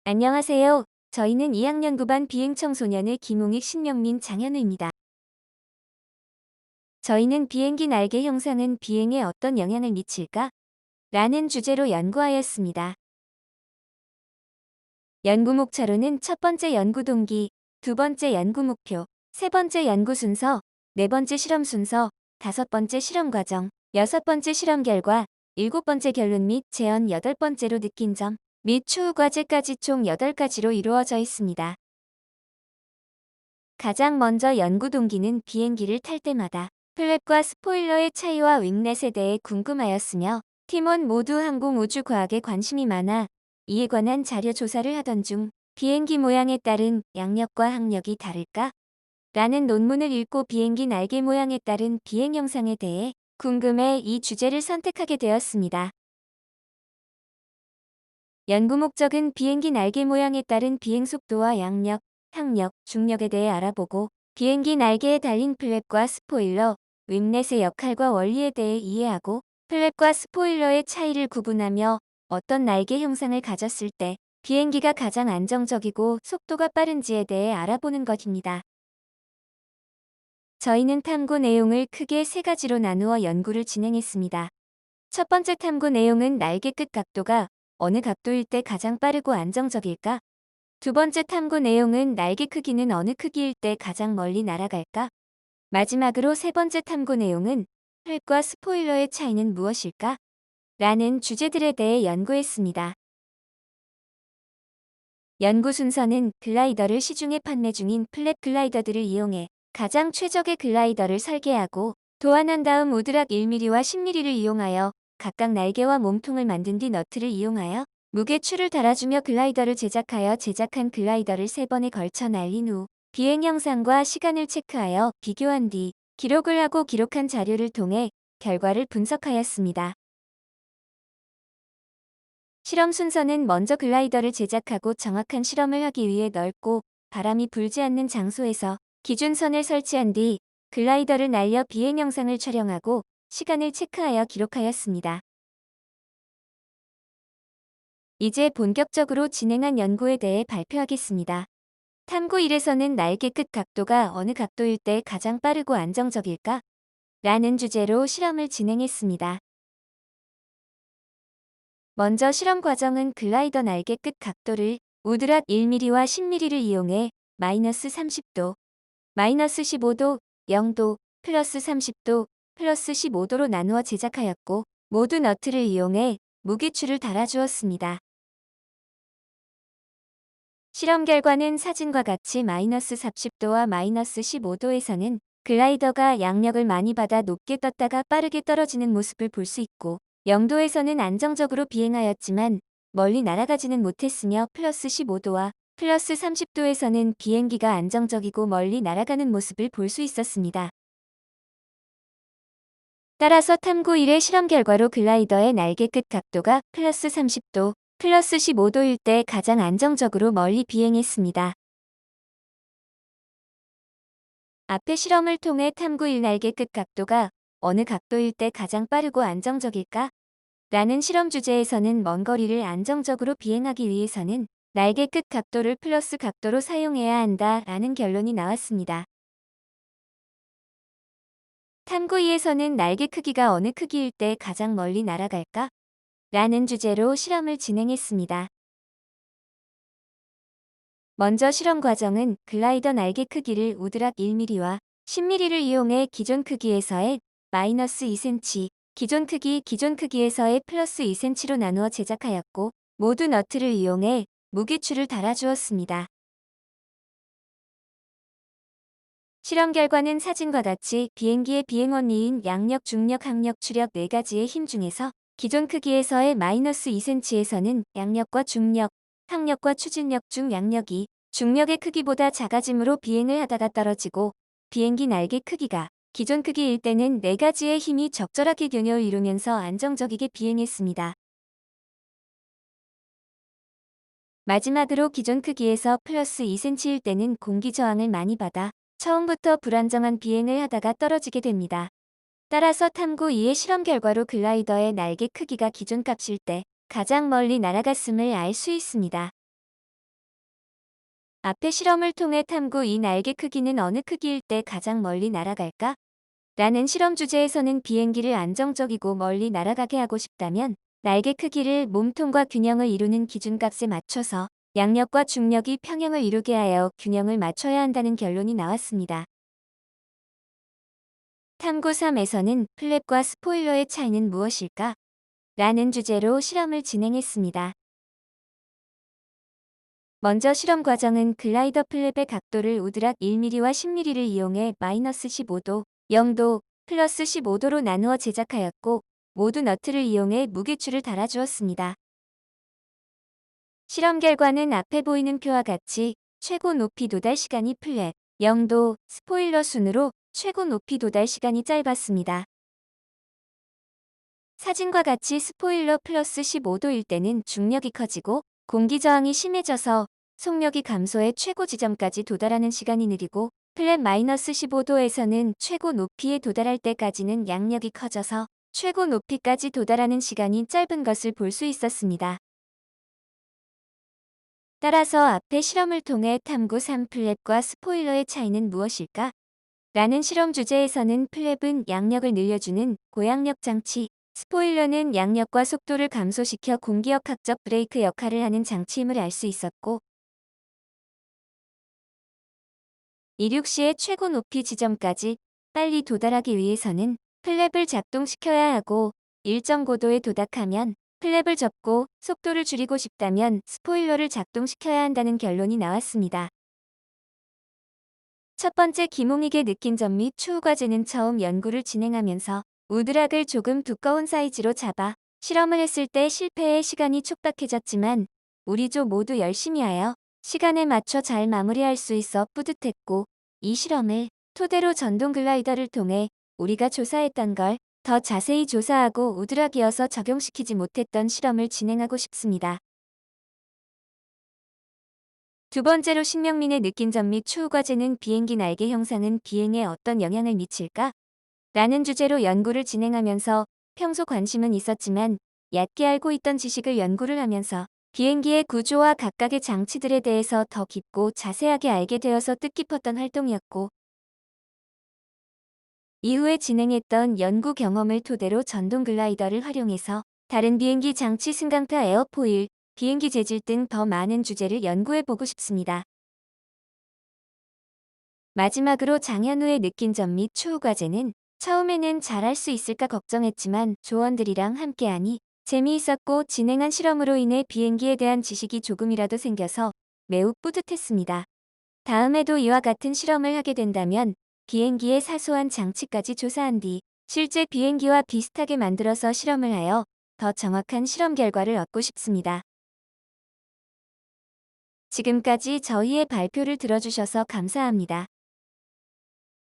안녕하세요. 저희는 2학년 9반 비행청소년의 김홍익, 신명민, 장현우입니다. 저희는 비행기 날개 형상은 비행에 어떤 영향을 미칠까? 라는 주제로 연구하였습니다. 연구 목차로는 첫 번째 연구 동기, 두 번째 연구 목표, 세 번째 연구 순서, 네 번째 실험 순서, 다섯 번째 실험 과정, 여섯 번째 실험 결과, 일곱 번째 결론 및 재현, 여덟 번째로 느낀 점, 및 추후 과제까지 총 8가지로 이루어져 있습니다. 가장 먼저 연구 동기는 비행기를 탈 때마다 플랩과 스포일러의 차이와 윙넷에 대해 궁금하였으며 팀원 모두 항공우주과학에 관심이 많아 이에 관한 자료 조사를 하던 중 비행기 모양에 따른 양력과 항력이 다를까? 라는 논문을 읽고 비행기 날개 모양에 따른 비행 형상에 대해 궁금해 이 주제를 선택하게 되었습니다. 연구 목적은 비행기 날개 모양에 따른 비행 속도와 양력, 항력, 중력에 대해 알아보고 비행기 날개에 달린 플랩과 스포일러, 윙넷의 역할과 원리에 대해 이해하고 플랩과 스포일러의 차이를 구분하며 어떤 날개 형상을 가졌을 때 비행기가 가장 안정적이고 속도가 빠른지에 대해 알아보는 것입니다. 저희는 탐구 내용을 크게 세 가지로 나누어 연구를 진행했습니다. 첫 번째 탐구 내용은 날개 끝 각도가 어느 각도일 때 가장 빠르고 안정적일까? 두 번째 탐구 내용은 날개 크기는 어느 크기일 때 가장 멀리 날아갈까? 마지막으로 세 번째 탐구 내용은 플랩과 스포일러의 차이는 무엇일까? 라는 주제들에 대해 연구했습니다. 연구 순서는 글라이더를 시중에 판매 중인 플랩 글라이더들을 이용해 가장 최적의 글라이더를 설계하고 도안한 다음 우드락 1mm와 10mm를 이용하여 각각 날개와 몸통을 만든 뒤 너트를 이용하여 무게추를 달아주며 글라이더를 제작하여 제작한 글라이더를 3번에 걸쳐 날린 후 비행 영상과 시간을 체크하여 비교한 뒤 기록을 하고 기록한 자료를 통해 결과를 분석하였습니다. 실험 순서는 먼저 글라이더를 제작하고 정확한 실험을 하기 위해 넓고 바람이 불지 않는 장소에서 기준선을 설치한 뒤 글라이더를 날려 비행 영상을 촬영하고 시간을 체크하여 기록하였습니다. 이제 본격적으로 진행한 연구에 대해 발표하겠습니다. 탐구 1에서는 날개 끝 각도가 어느 각도일 때 가장 빠르고 안정적일까? 라는 주제로 실험을 진행했습니다. 먼저 실험 과정은 글라이더 날개 끝 각도를 우드락 1mm와 10mm를 이용해 마이너스 30도, 마이너스 15도, 0도, 플러스 30도, 플러스 15도로 나누어 제작하였고 모두 너트를 이용해 무게추를 달아주었습니다. 실험 결과는 사진과 같이 마이너스 40도와 마이너스 15도에서는 글라이더가 양력을 많이 받아 높게 떴다가 빠르게 떨어지는 모습을 볼 수 있고 0도에서는 안정적으로 비행하였지만 멀리 날아가지는 못했으며 플러스 15도와 플러스 30도에서는 비행기가 안정적이고 멀리 날아가는 모습을 볼 수 있었습니다. 따라서 탐구 1의 실험 결과로 글라이더의 날개 끝 각도가 플러스 30도, 플러스 15도일 때 가장 안정적으로 멀리 비행했습니다. 앞의 실험을 통해 탐구 1 날개 끝 각도가 어느 각도일 때 가장 빠르고 안정적일까? 라는 실험 주제에서는 먼 거리를 안정적으로 비행하기 위해서는 날개 끝 각도를 플러스 각도로 사용해야 한다 라는 결론이 나왔습니다. 탐구 2에서는 날개 크기가 어느 크기일 때 가장 멀리 날아갈까? 라는 주제로 실험을 진행했습니다. 먼저 실험 과정은 글라이더 날개 크기를 우드락 1mm와 10mm를 이용해 기존 크기에서의 마이너스 2cm, 기존 크기에서의 플러스 2cm로 나누어 제작하였고 모두 너트를 이용해 무게추를 달아주었습니다. 실험 결과는 사진과 같이 비행기의 비행 원리인 양력, 중력, 항력, 추력 4가지의 힘 중에서 기존 크기에서의 마이너스 2cm에서는 양력과 중력, 항력과 추진력 중 양력이 중력의 크기보다 작아지므로 비행을 하다가 떨어지고 비행기 날개 크기가 기존 크기일 때는 4가지의 힘이 적절하게 균형을 이루면서 안정적이게 비행했습니다. 마지막으로 기존 크기에서 플러스 2cm일 때는 공기 저항을 많이 받아 처음부터 불안정한 비행을 하다가 떨어지게 됩니다. 따라서 탐구 2의 실험 결과로 글라이더의 날개 크기가 기존 값일 때 가장 멀리 날아갔음을 알 수 있습니다. 앞의 실험을 통해 탐구 이 날개 크기는 어느 크기일 때 가장 멀리 날아갈까? 라는 실험 주제에서는 비행기를 안정적이고 멀리 날아가게 하고 싶다면 날개 크기를 몸통과 균형을 이루는 기준값에 맞춰서 양력과 중력이 평형을 이루게 하여 균형을 맞춰야 한다는 결론이 나왔습니다. 탐구 3에서는 플랩과 스포일러의 차이는 무엇일까? 라는 주제로 실험을 진행했습니다. 먼저 실험 과정은 글라이더 플랩의 각도를 우드락 1mm와 10mm를 이용해 마이너스 15도, 0도, 플러스 15도로 나누어 제작하였고 모두 너트를 이용해 무게추를 달아주었습니다. 실험 결과는 앞에 보이는 표와 같이 최고 높이 도달 시간이 플랩, 0도, 스포일러 순으로 최고 높이 도달 시간이 짧았습니다. 사진과 같이 스포일러 플러스 15도일 때는 중력이 커지고 공기 저항이 심해져서 속력이 감소해 최고 지점까지 도달하는 시간이 느리고 플랫 마이너스 15도에서는 최고 높이에 도달할 때까지는 양력이 커져서 최고 높이까지 도달하는 시간이 짧은 것을 볼 수 있었습니다. 따라서 앞의 실험을 통해 탐구 3 플랩과 스포일러의 차이는 무엇일까? 라는 실험 주제에서는 플랩은 양력을 늘려주는 고양력 장치, 스포일러는 양력과 속도를 감소시켜 공기역학적 브레이크 역할을 하는 장치임을 알 수 있었고, 이륙 시의 최고 높이 지점까지 빨리 도달하기 위해서는 플랩을 작동시켜야 하고 일정 고도에 도달하면 플랩을 접고 속도를 줄이고 싶다면 스포일러를 작동시켜야 한다는 결론이 나왔습니다. 첫 번째 기몽익의 느낀 점 및 추후 과제는 처음 연구를 진행하면서 우드락을 조금 두꺼운 사이즈로 잡아 실험을 했을 때 실패에 시간이 촉박해졌지만 우리 조 모두 열심히 하여 시간에 맞춰 잘 마무리할 수 있어 뿌듯했고 이 실험을 토대로 전동 글라이더를 통해 우리가 조사했던 걸 더 자세히 조사하고 우드락이어서 적용시키지 못했던 실험을 진행하고 싶습니다. 두 번째로 신명민의 느낀 점 및 추후 과제는 비행기 날개 형상은 비행에 어떤 영향을 미칠까? 라는 주제로 연구를 진행하면서 평소 관심은 있었지만 얕게 알고 있던 지식을 연구를 하면서 비행기의 구조와 각각의 장치들에 대해서 더 깊고 자세하게 알게 되어서 뜻깊었던 활동이었고 이후에 진행했던 연구 경험을 토대로 전동 글라이더를 활용해서 다른 비행기 장치 승강파 에어포일, 비행기 재질 등 더 많은 주제를 연구해보고 싶습니다. 마지막으로 장현우의 느낀 점 및 추후 과제는 처음에는 잘할 수 있을까 걱정했지만 조원들이랑 함께하니 재미있었고 진행한 실험으로 인해 비행기에 대한 지식이 조금이라도 생겨서 매우 뿌듯했습니다. 다음에도 이와 같은 실험을 하게 된다면 비행기의 사소한 장치까지 조사한 뒤 실제 비행기와 비슷하게 만들어서 실험을 하여 더 정확한 실험 결과를 얻고 싶습니다. 지금까지 저희의 발표를 들어주셔서 감사합니다.